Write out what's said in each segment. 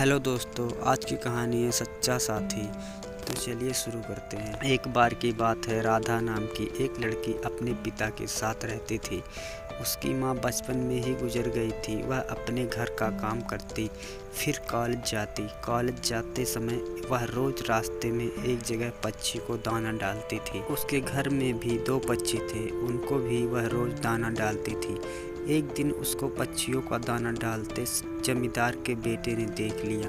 Hello दोस्तों, आज की कहानी है सच्चा साथी। तो चलिए शुरू करते हैं। एक बार की बात है, राधा नाम की एक लड़की अपने पिता के साथ रहती थी। उसकी माँ बचपन में ही गुजर गई थी। वह अपने घर का काम करती, फिर कॉलेज जाती। कॉलेज जाते समय वह रोज़ रास्ते में एक जगह पक्षी को दाना डालती थी। उसके घर में भी 2 पक्षी थे, उनको भी वह रोज़ दाना डालती थी। एक दिन उसको पक्षियों का दाना डालते जमींदार के बेटे ने देख लिया।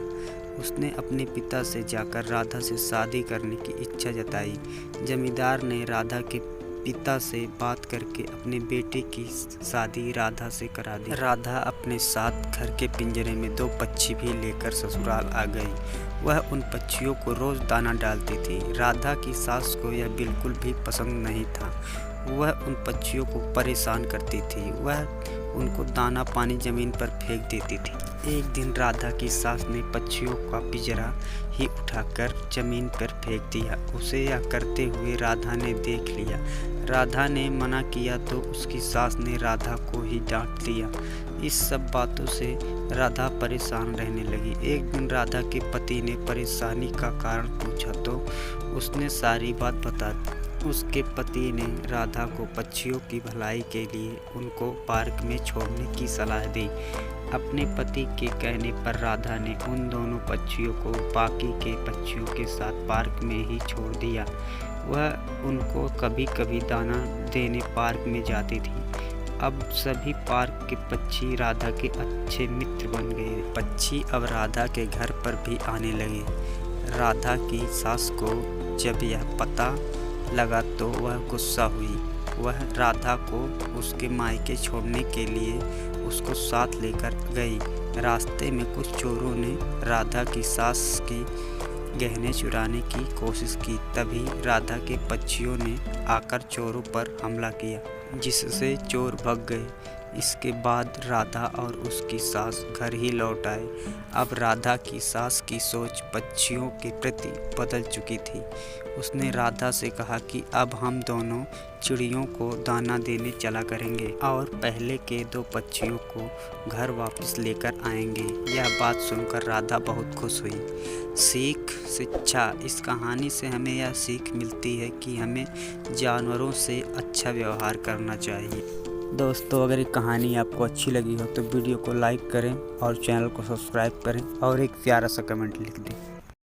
उसने अपने पिता से जाकर राधा से शादी करने की इच्छा जताई। जमींदार ने राधा के पिता से बात करके अपने बेटे की शादी राधा से करा दी। राधा अपने साथ घर के पिंजरे में 2 पक्षी भी लेकर ससुराल आ गई। वह उन पक्षियों को रोज़ दाना डालती थी। राधा की सास को यह बिल्कुल भी पसंद नहीं था। वह उन पक्षियों को परेशान करती थी। वह उनको दाना पानी ज़मीन पर फेंक देती थी। एक दिन राधा की सास ने पक्षियों का पिंजरा ही उठाकर ज़मीन पर फेंक दिया। उसे यह करते हुए राधा ने देख लिया। राधा ने मना किया तो उसकी सास ने राधा को ही डांट दिया। इस सब बातों से राधा परेशान रहने लगी। एक दिन राधा के पति ने परेशानी का कारण पूछा तो उसने सारी बात बता दी। उसके पति ने राधा को पक्षियों की भलाई के लिए उनको पार्क में छोड़ने की सलाह दी। अपने पति के कहने पर राधा ने उन दोनों पक्षियों को बाकी के पक्षियों के साथ पार्क में ही छोड़ दिया। वह उनको कभी कभी दाना देने पार्क में जाती थी। अब सभी पार्क के पक्षी राधा के अच्छे मित्र बन गए। पक्षी अब राधा के घर पर भी आने लगे। राधा की सास को जब यह पता लगा तो वह गुस्सा हुई। वह राधा को उसके मायके छोड़ने के लिए उसको साथ लेकर गई। रास्ते में कुछ चोरों ने राधा की सास की गहने चुराने की कोशिश की। तभी राधा के पक्षियों ने आकर चोरों पर हमला किया, जिससे चोर भाग गए। इसके बाद राधा और उसकी सास घर ही लौट आए। अब राधा की सास की सोच पक्षियों के प्रति बदल चुकी थी। उसने राधा से कहा कि अब हम दोनों चिड़ियों को दाना देने चला करेंगे और पहले के 2 पक्षियों को घर वापस लेकर आएंगे। यह बात सुनकर राधा बहुत खुश हुई। सीख शिक्षा, इस कहानी से हमें यह सीख मिलती है कि हमें जानवरों से अच्छा व्यवहार करना चाहिए। दोस्तों, अगर ये कहानी आपको अच्छी लगी हो तो वीडियो को लाइक करें और चैनल को सब्सक्राइब करें और एक प्यारा सा कमेंट लिख दें।